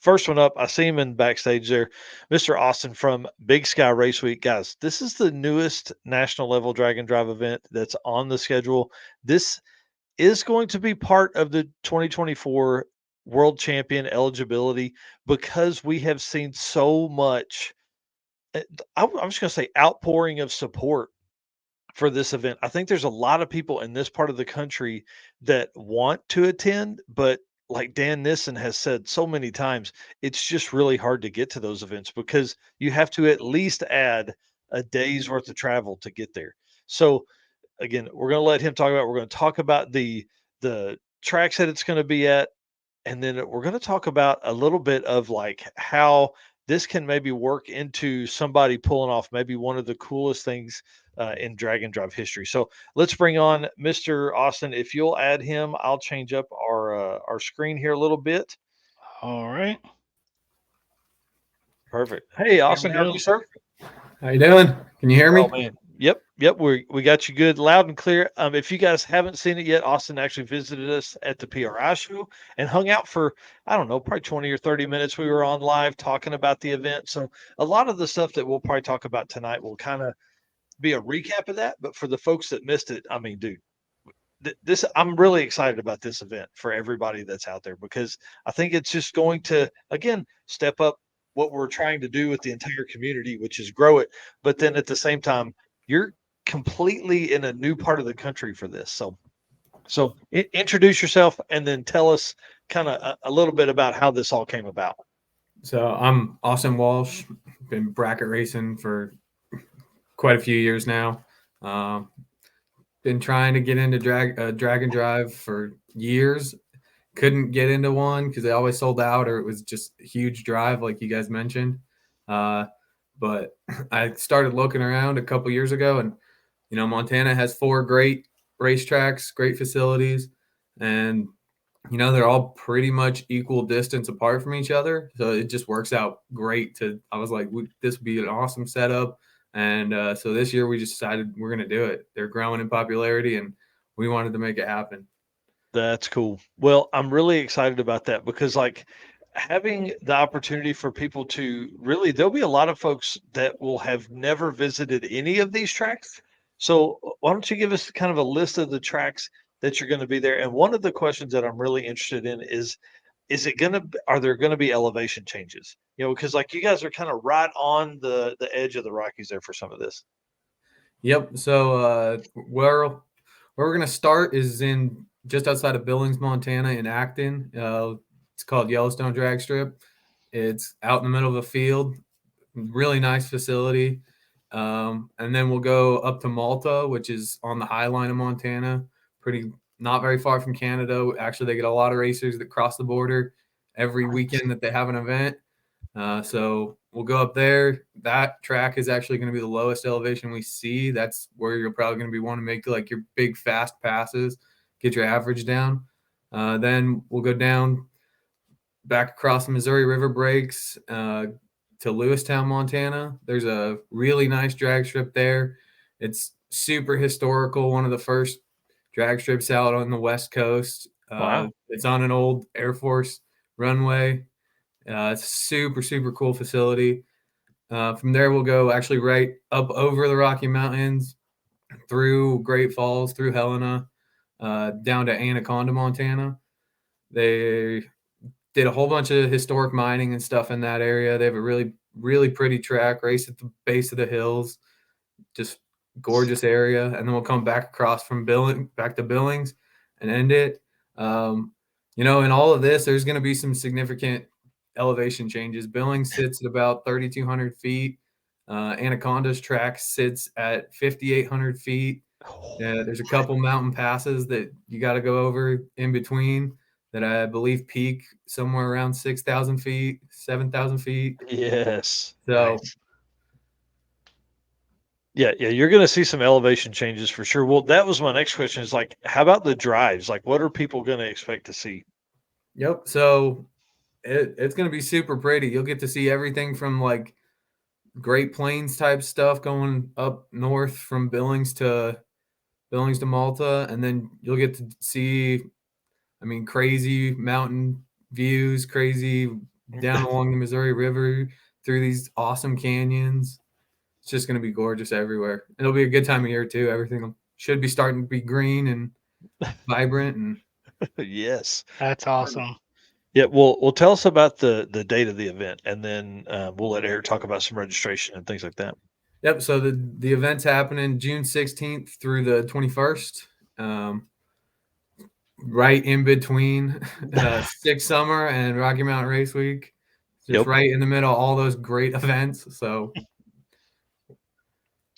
first one up, I see him in backstage there, Mr. Austin from Big Sky Race Week. Guys, this is the newest national level drag and drive event that's on the schedule. This is going to be part of the 2024 World Champion eligibility because we have seen so much. I'm just going to say outpouring of support for this event. I think there's a lot of people in this part of the country that want to attend, but like Dan Nissen has said so many times, it's just really hard to get to those events because you have to at least add a day's worth of travel to get there. So again, we're going to let him talk about. We're going to talk about the tracks that it's going to be at, and then we're going to talk about a little bit of like how this can maybe work into somebody pulling off maybe one of the coolest things in drag and drive history. So let's bring on Mr. Austin. If you'll add him, I'll change up our screen here a little bit. All right. Perfect. Hey, Here we Austin, how are go. you, sir? How you doing? Can you hear me? Oh man. Yep. We got you good, loud and clear. If you guys haven't seen it yet, Austin actually visited us at the PRI show and hung out for I don't know, probably 20 or 30 minutes. We were on live talking about the event. So a lot of the stuff that we'll probably talk about tonight will kind of be a recap of that. But for the folks that missed it, I mean, dude, this I'm really excited about this event for everybody that's out there because I think it's just going to again step up what we're trying to do with the entire community, which is grow it. But then at the same time, you're completely in a new part of the country for this. So introduce yourself and then tell us kind of a little bit about how this all came about. So I'm Austin Walsh. Been bracket racing for quite a few years now. Um, been trying to get into drag and drive for years. Couldn't get into one because they always sold out, or it was just a huge drive, like you guys mentioned. Uh, but I started looking around a couple years ago, and Montana has 4 great racetracks, great facilities, and they're all pretty much equal distance apart from each other. So it just works out great. I was like, this would be an awesome setup. And so this year we just decided we're going to do it. They're growing in popularity, and we wanted to make it happen. That's cool. Well, I'm really excited about that because like having the opportunity for people to really there'll be a lot of folks that will have never visited any of these tracks. So why don't you give us kind of a list of the tracks that you're going to be there? And one of the questions that I'm really interested in is it going to are there going to be elevation changes? Because like you guys are kind of right on the edge of the Rockies there for some of this. Yep. So where we're going to start is in just outside of Billings, Montana, in Acton. It's called Yellowstone Drag Strip. It's out in the middle of a field. Really nice facility. And then we'll go up to Malta, which is on the high line of Montana. Not very far from Canada. Actually, they get a lot of racers that cross the border every weekend that they have an event. So we'll go up there. That track is actually going to be the lowest elevation we see. That's where you're probably going to be wanting to make like your big fast passes, get your average down. Then we'll go down back across the Missouri River breaks to Lewistown, Montana. There's a really nice drag strip there. It's super historical, one of the first drag strips out on the West Coast. Wow. It's on an old Air Force runway. It's a super, super cool facility. From there, we'll go actually right up over the Rocky Mountains, through Great Falls, through Helena, down to Anaconda, Montana. They did a whole bunch of historic mining and stuff in that area. They have a really, really pretty track, race at the base of the hills, just gorgeous area. And then we'll come back across from back to Billings and end it. In all of this, there's going to be some significant elevation changes. Billings sits at about 3,200 feet. Anaconda's track sits at 5,800 feet. There's a couple mountain passes that you got to go over in between that I believe peak somewhere around 6,000 feet, 7,000 feet. Yes. So, nice. Yeah, you're going to see some elevation changes for sure. Well, that was my next question is like, how about the drives? Like, what are people going to expect to see? yep. So it's going to be super pretty. You'll get to see everything from like Great Plains type stuff going up north from Billings to Malta, and then you'll get to see, crazy mountain views, crazy down along the Missouri River through these awesome canyons. It's just going to be gorgeous everywhere. It'll be a good time of year too. Everything should be starting to be green and vibrant. And Yes. That's awesome. Yeah. Well, tell us about the date of the event, and then we'll let Eric talk about some registration and things like that. yep. So the event's happening June 16th through the 21st. Right in between Six Summer and Rocky Mountain Race Week. Just Yep. right in the middle of all those great events. So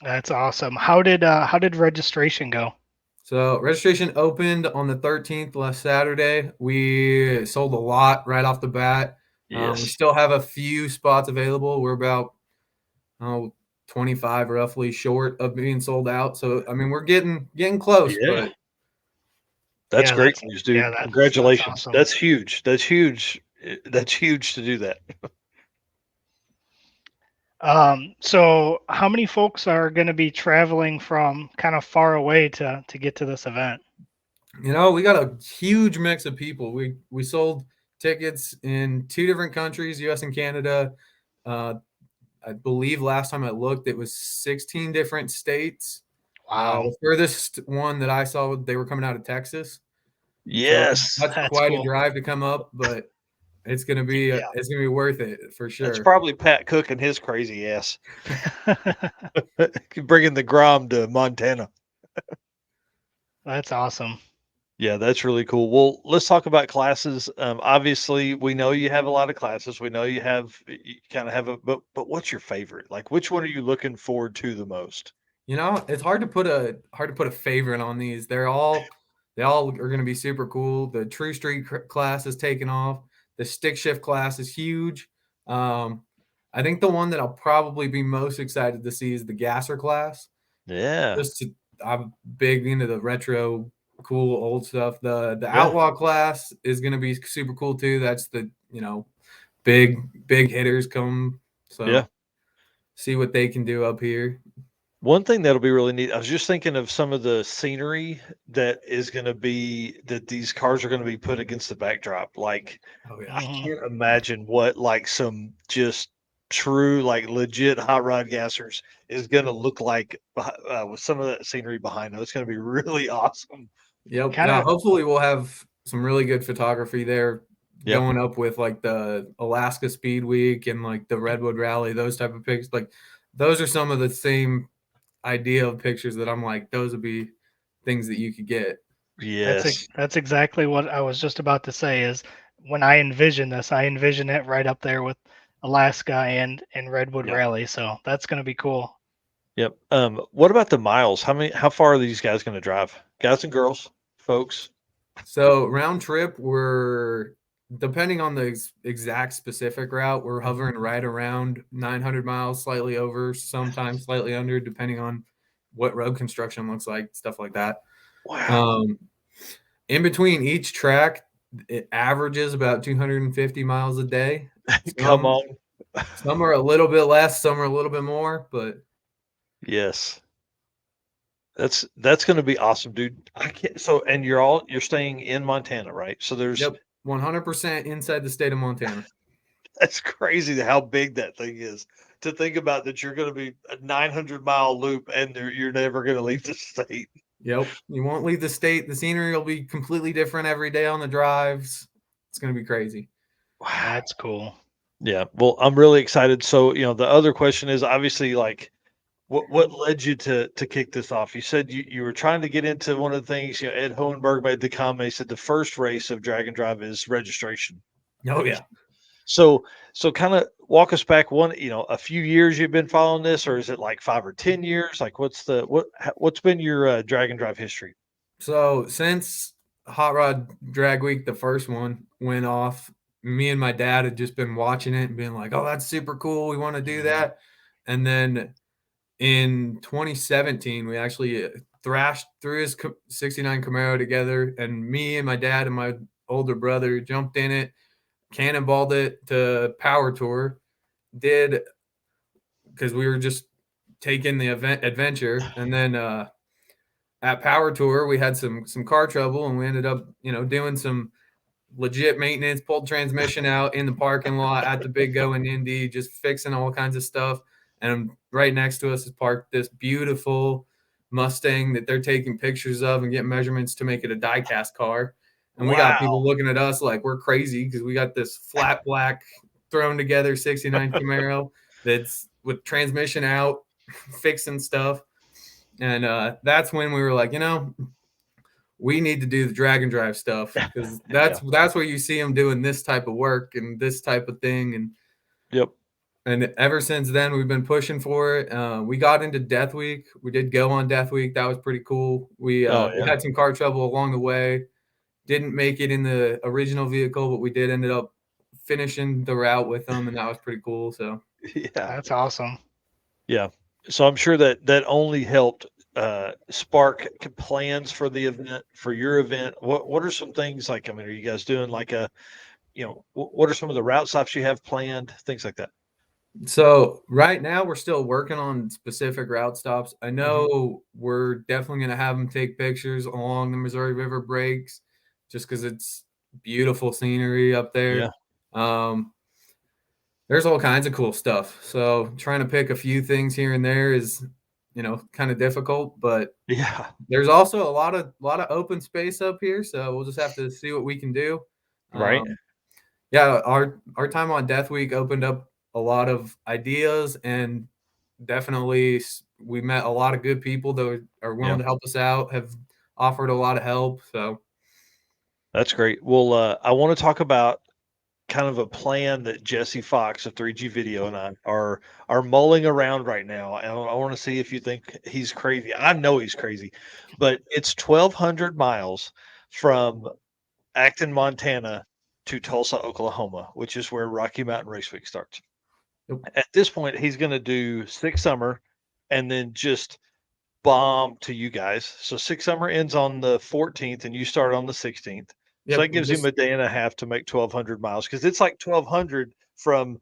That's awesome. How did registration go? So registration opened on the 13th last Saturday. We sold a lot right off the bat. We Yes. still have a few spots available. We're about 25 roughly short of being sold out. So I mean we're getting close, Yeah. but That's Yeah, great news, dude. that's Congratulations. awesome. That's huge. That's huge. That's huge to do that. So how many folks are going to be traveling from kind of far away to get to this event? we got a huge mix of people. We sold tickets in 2 different countries, US and Canada. I believe last time I looked, it was 16 different states. Wow, The furthest one that I saw, they were coming out of Texas. So Yes. that's that's quite a cool. drive to come up, but it's gonna be Yeah. it's gonna be worth it for That's sure. probably Pat Cook and his crazy ass bringing the Grom to Montana. That's awesome. Yeah, that's really cool. Well, let's talk about classes. Obviously, we know you have a lot of classes. We know you kind of have but what's your favorite? Like, which one are you looking forward to the most? It's hard to put a favorite on these. They all are gonna be super cool. The True Street class is taking off. The stick shift class is huge. Um, I think the one that I'll probably be most excited to see is the gasser class. Yeah, I'm big into the retro, cool old stuff. The yeah, outlaw class is gonna be super cool too. That's the big hitters come. yeah. So see what they can do up here. One thing that'll be really neat. I was just thinking of some of the scenery that these cars are going to be put against the backdrop. Like, Oh yeah. I Mhm. can't imagine what like some just true, like legit hot rod gassers is going to look like with some of that scenery behind them. It's going to be really awesome. Yep. Kind Now of, hopefully we'll have some really good photography there Yep. going up with like the Alaska Speed Week and like the Redwood Rally, those type of pictures. Like those are some of the same idea of pictures that I'm like, those would be things that you could get. Yes. that's exactly what I was just about to say. Is when I envision this, I envision it right up there with Alaska and Redwood Yep. Rally. So that's going to be cool. Yep. What about the miles? How far are these guys going to drive? Guys and girls, folks. So round trip, we're depending on the exact specific route, we're hovering right around 900 miles, slightly over, sometimes slightly under, depending on what road construction looks like, stuff like that. Wow. Um, in between each track, it averages about 250 miles a day. Come Some on. some are a little bit less, some are a little bit more, but Yes. That's gonna be awesome, dude. I can't and you're staying in Montana, right? So there's yep, 100% inside the state of Montana. that's crazy how big that thing is. To think about that you're gonna be a 900-mile loop and you're never gonna leave the state. Yep. You won't leave the state. The scenery will be completely different every day on the drives. It's going to be crazy. Wow. That's cool. Yeah. Well, I'm really excited. So, the other question is obviously like what led you to kick this off? You said you were trying to get into one of the things, Ed Hohenberg made the comment, he said the first race of Drag and Drive is registration. Oh, yeah. So kind of walk us back a few years you've been following this, or is it like 5 or 10 years? Like what's been your drag and drive history? So since Hot Rod Drag Week, the first one went off, me and my dad had just been watching it and being like, oh, that's super cool. We want to do Mhm. that. And then in 2017, we actually thrashed through his 69 Camaro together. And me and my dad and my older brother jumped in it, cannonballed it to Power Tour, did because we were just taking the event adventure. And then at Power Tour, we had some car trouble and we ended up, doing some legit maintenance, pulled transmission out in the parking lot at the Big Go in Indy, just fixing all kinds of stuff. And right next to us is parked this beautiful Mustang that they're taking pictures of and getting measurements to make it a die-cast car. And we got people looking at us like we're crazy because we got this flat black thrown together 69 Camaro that's with transmission out, fixing stuff. And that's when we were like, we need to do the drag and drive stuff because that's where you see them doing this type of work and this type of thing. And Yep. And ever since then, we've been pushing for it. We got into Death Week. We did go on Death Week. That was pretty cool. We had some car trouble along the way. Didn't make it in the original vehicle, but we did ended up finishing the route with them, and that was pretty cool. So Yeah, That's awesome. yeah. So I'm sure that only helped spark plans for the event, for your event. What are some things like? I mean, are you guys doing like what are some of the route stops you have planned? Things like that. So right now we're still working on specific route stops. I know we're definitely going to have them take pictures along the Missouri River breaks just because it's beautiful scenery up there. Yeah. There's all kinds of cool stuff. So trying to pick a few things here and there is, kind of difficult, but Yeah. there's also a lot of open space up here. So we'll just have to see what we can do. Right. Yeah. Our time on Death Week opened up a lot of ideas, and definitely we met a lot of good people that are willing to help us out, have offered a lot of help. So that's great. Well, I want to talk about kind of a plan that Jesse Fox of 3G Video and I are mulling around right now. And I want to see if you think he's crazy. I know he's crazy, but it's 1,200 miles from Acton, Montana to Tulsa, Oklahoma, which is where Rocky Mountain Race Week starts. Yep. At this point, he's going to do 6 Summer and then just bomb to you guys. So 6 Summer ends on the 14th and you start on the 16th. So that gives him a day and a half to make 1,200 miles because it's like 1,200 from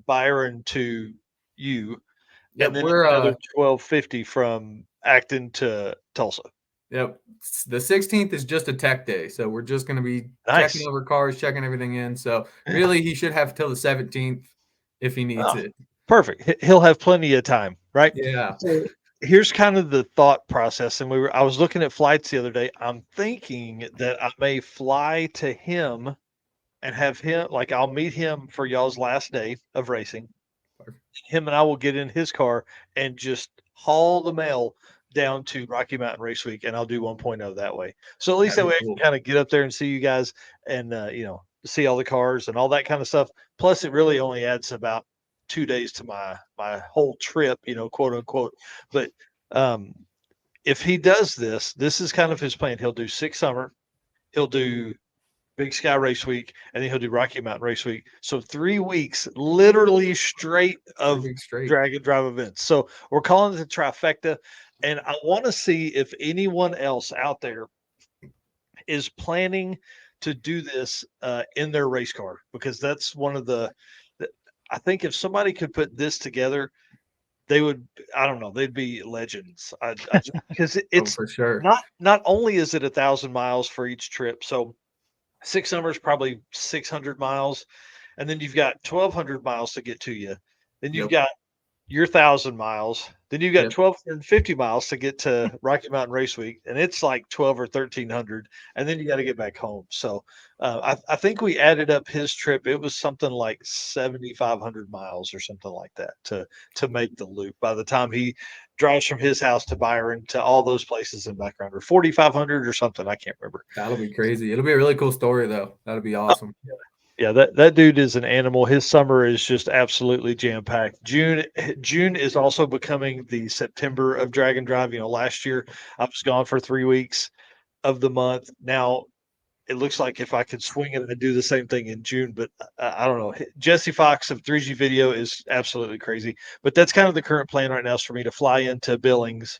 Byron to you. Yep, And then we're another 1,250 from Acton to Tulsa. Yep. The 16th is just a tech day. So we're just going to be checking over cars, checking everything in. So really he should have till the 17th if he needs it. Perfect. He'll have plenty of time, right? Yeah. So here's kind of the thought process. And I was looking at flights the other day. I'm thinking that I may fly to him and have him, like I'll meet him for y'all's last day of racing. Perfect. Him and I will get in his car and just haul the mail down to Rocky Mountain Race Week, and I'll do 1.0 that way. So at least that way I can kind of get up there and see you guys and see all the cars and all that kind of stuff. Plus, it really only adds about 2 days to my whole trip, quote unquote. But if he does this is kind of his plan. He'll do 6 Summer, he'll do Big Sky Race Week, and then he'll do Rocky Mountain Race Week. So 3 weeks, literally straight of drag and drive events. So we're calling it the trifecta. And I want to see if anyone else out there is planning to do this in their race car, because that's one of I think if somebody could put this together, they would, I don't know, they'd be legends. Because it's for sure. Not only is it 1,000 miles for each trip. So 6 Summer is probably 600 miles. And then you've got 1,200 miles to get to you. Then you've got your 1,000 miles. Then you've got 1,250 miles to get to Rocky Mountain Race Week. And it's like 1,200 or 1,300. And then you got to get back home. So I think we added up his trip. It was something like 7,500 miles or something like that to make the loop by the time he drives from his house to Byron to all those places and back around, or 4,500 or something. I can't remember. That'll be crazy. It'll be a really cool story, though. That'll be awesome. Yeah, that dude is an animal. His summer is just absolutely jam-packed. June is also becoming the September of Drag and Drive. Last year I was gone for 3 weeks of the month. Now it looks like if I could swing it, I'd do the same thing in June, but I don't know. Jesse Fox of 3G Video is absolutely crazy, but that's kind of the current plan right now, is for me to fly into Billings,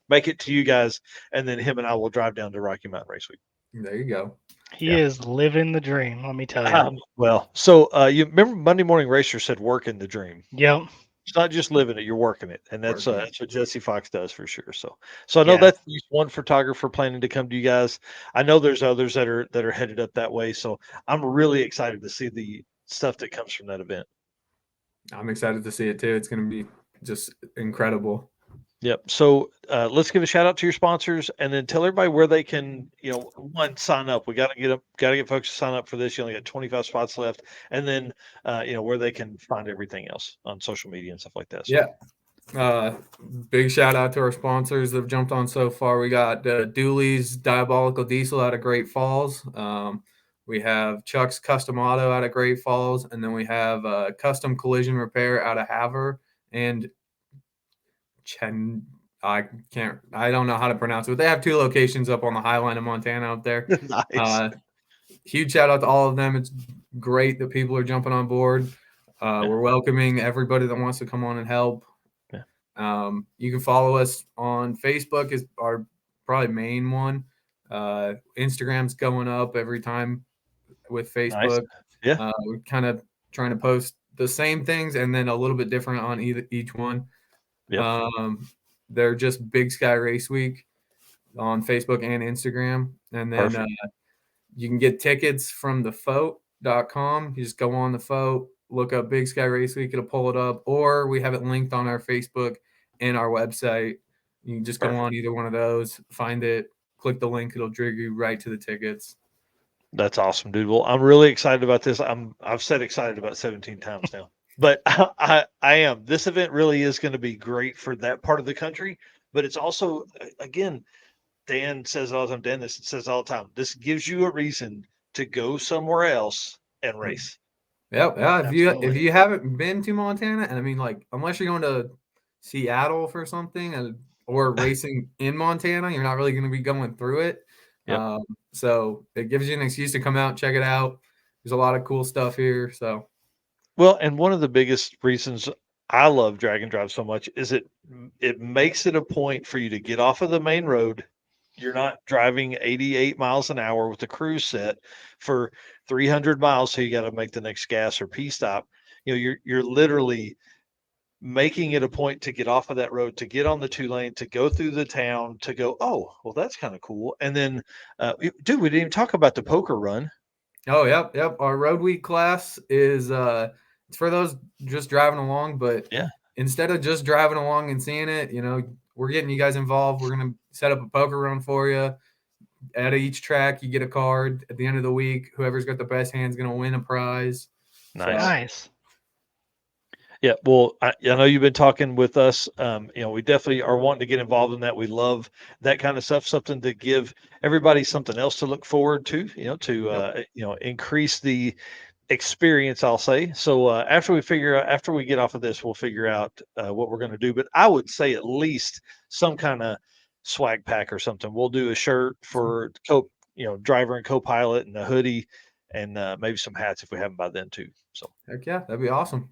make it to you guys, and then him and I will drive down to Rocky Mountain Race Week. There you go. He is living the dream, let me tell you. Well, so you remember Monday Morning Racer said working the dream. Yep. It's not just living it; you're working it, and that's Working it. that's what Jesse Fox does for sure. So I know Yeah. that's at least one photographer planning to come to you guys. I know there's others that are headed up that way. So I'm really excited to see the stuff that comes from that event. I'm excited to see it too. It's going to be just incredible. Yep. So let's give a shout out to your sponsors, and then tell everybody where they can, one, sign up. We got to get folks to sign up for this. You only got 25 spots left, and then where they can find everything else on social media and stuff like that. So. Yeah. Big shout out to our sponsors that have jumped on so far. We got Dooley's Diabolical Diesel out of Great Falls. We have Chuck's Custom Auto out of Great Falls, and then we have Custom Collision Repair out of Havre and I don't know how to pronounce it, but they have 2 locations up on the High Line of Montana out there. Nice. Huge shout out to all of them. It's great that people are jumping on board. We're welcoming everybody that wants to come on and help. Yeah. You can follow us on Facebook is our probably main one. Instagram's going up every time with Facebook. Nice. Yeah. We're kind of trying to post the same things and then a little bit different on each one. Yep. They're just Big Sky Race Week on Facebook and Instagram. And then you can get tickets from thefote.com. You just go on the Fote, look up Big Sky Race Week, it'll pull it up, or we have it linked on our Facebook and our website. You can just go on either one of those, find it, click the link, it'll trigger you right to the tickets. That's awesome, dude. Well, I'm really excited about this. I've said excited about 17 times now, but I am. This event really is going to be great for that part of the country, but it's also, again, Dan says all the time, Dan, this says all the time, this gives you a reason to go somewhere else and race. Yep. Yeah. If Absolutely. you haven't been to Montana, and I mean, like, unless you're going to Seattle for something or racing in Montana, you're not really going to be going through it. Yep. So it gives you an excuse to come out and check it out. There's a lot of cool stuff here. So, Well, and one of the biggest reasons I love drag and drive so much is it makes it a point for you to get off of the main road. You're not driving 88 miles an hour with the cruise set for 300 miles, so you got to make the next gas or P stop. You're literally making it a point to get off of that road, to get on the 2 lane, to go through the town, to go, oh, well, that's kind of cool. And then, dude, we didn't even talk about the poker run. oh, yep. Our road week class is it's for those just driving along, but Yeah. instead of just driving along and seeing it, we're getting you guys involved. We're going to set up a poker run for you. At each track, you get a card. At the end of the week, whoever's got the best hand is going to win a prize. Nice. Yeah, well, I know you've been talking with us. We definitely are wanting to get involved in that. We love that kind of stuff. Something to give everybody something else to look forward to. Increase the experience, I'll say. So after we get off of this, we'll figure out what we're going to do. But I would say at least some kind of swag pack or something. We'll do a shirt for driver and co-pilot, and a hoodie, and maybe some hats if we have them by then too. So heck yeah, that'd be awesome.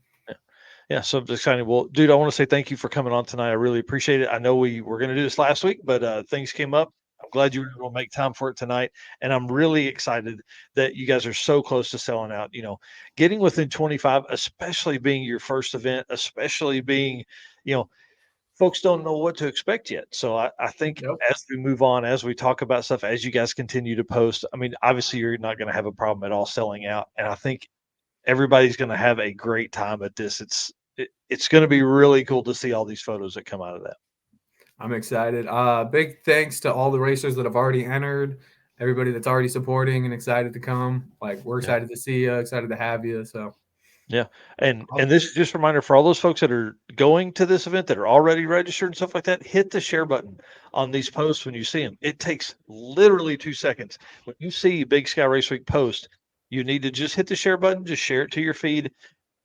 Yeah, so exciting. Well, dude, I want to say thank you for coming on tonight. I really appreciate it. I know we were going to do this last week, but things came up. I'm glad you were able to make time for it tonight. And I'm really excited that you guys are so close to selling out. Getting within 25, especially being your first event, especially being, folks don't know what to expect yet. So I think as we move on, as we talk about stuff, as you guys continue to post, I mean, obviously you're not going to have a problem at all selling out. And I think everybody's going to have a great time at this. It's going to be really cool to see all these photos that come out of that. I'm excited. Big thanks to all the racers that have already entered, everybody that's already supporting and excited to come. Like, we're excited to see you, excited to have you. So yeah. And this is just a reminder for all those folks that are going to this event, that are already registered and stuff like that, hit the share button on these posts when you see them. It takes literally 2 seconds. When you see Big Sky Race Week post, you need to just hit the share button, just share it to your feed,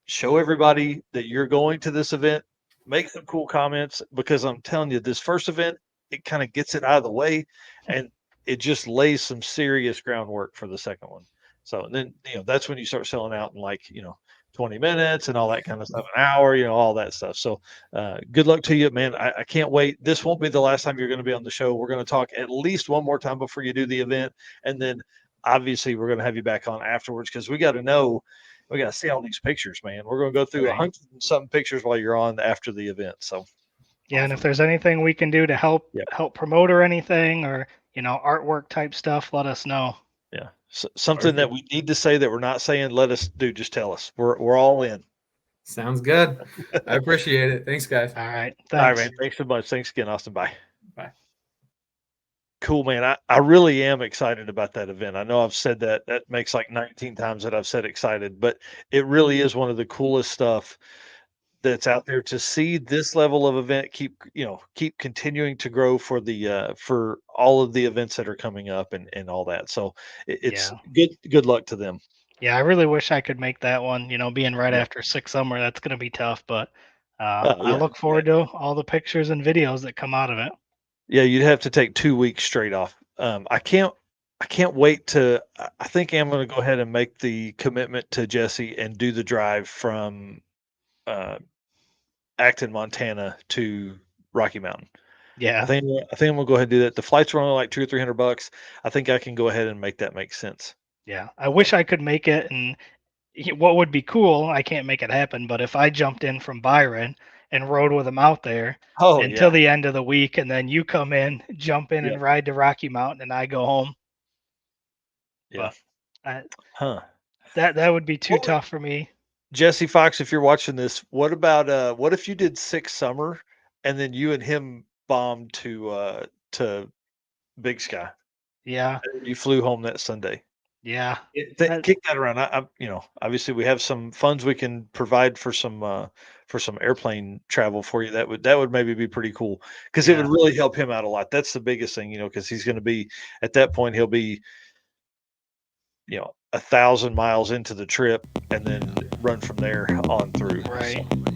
show everybody that you're going to this event, make some cool comments, because I'm telling you, this first event, it kind of gets it out of the way, and it just lays some serious groundwork for the second one. So then, that's when you start selling out in 20 minutes and all that kind of stuff, an hour, all that stuff. So good luck to you, man. I can't wait. This won't be the last time you're going to be on the show. We're going to talk at least one more time before you do the event. And then obviously we're going to have you back on afterwards, because we got to know, We got to see all these pictures, man. We're going to go through Right. 100 and something pictures while you're on after the event. So Yeah, and if Awesome. there's anything we can do to help Yeah. promote or anything, or artwork type stuff, let us know. yeah, something that Perfect. we need to say that we're not saying, let us do. Just tell us. We're all in. Sounds good. I appreciate it. Thanks, guys. All right, All right, thanks. man. Thanks so much. Thanks again, Austin. Bye. Bye. Cool, man. I really am excited about that event. I know I've said that. That makes like 19 times that I've said excited, but it really is one of the coolest stuff that's out there to see this level of event keep continuing to grow for all of the events that are coming up and all that. So it's Yeah. good luck to them. Yeah, I really wish I could make that one. Being right Yeah. after six summer, that's going to be tough. But I Yeah. look forward to all the pictures and videos that come out of it. Yeah, you'd have to take 2 weeks straight off. I can't wait to. I think I'm going to go ahead and make the commitment to Jesse and do the drive from uh, Acton, Montana to Rocky Mountain. Yeah, I think I'm gonna go ahead and do that. The flights were only like $200 or $300. I think I can go ahead and make that make sense. yeah. I wish I could make it. And what would be cool, I can't make it happen. But if I jumped in from Byron and rode with them out there Oh until yeah, the end of the week, and then you come in, jump in, yeah, and ride to Rocky Mountain, and I go home. yeah. But I, Huh. that would be too What would tough for me. Jesse Fox, if you're watching this, what about what if you did 6 summer and then you and him bombed to Big Sky Yeah, and you flew home that Sunday? yeah. That, Kick that around. Obviously we have some funds we can provide for some airplane travel for you. That would maybe be pretty cool because it would yeah, really help him out a lot. That's the biggest thing, because he's going to be at that point. He'll be 1,000 miles into the trip and then run from there on through. right. So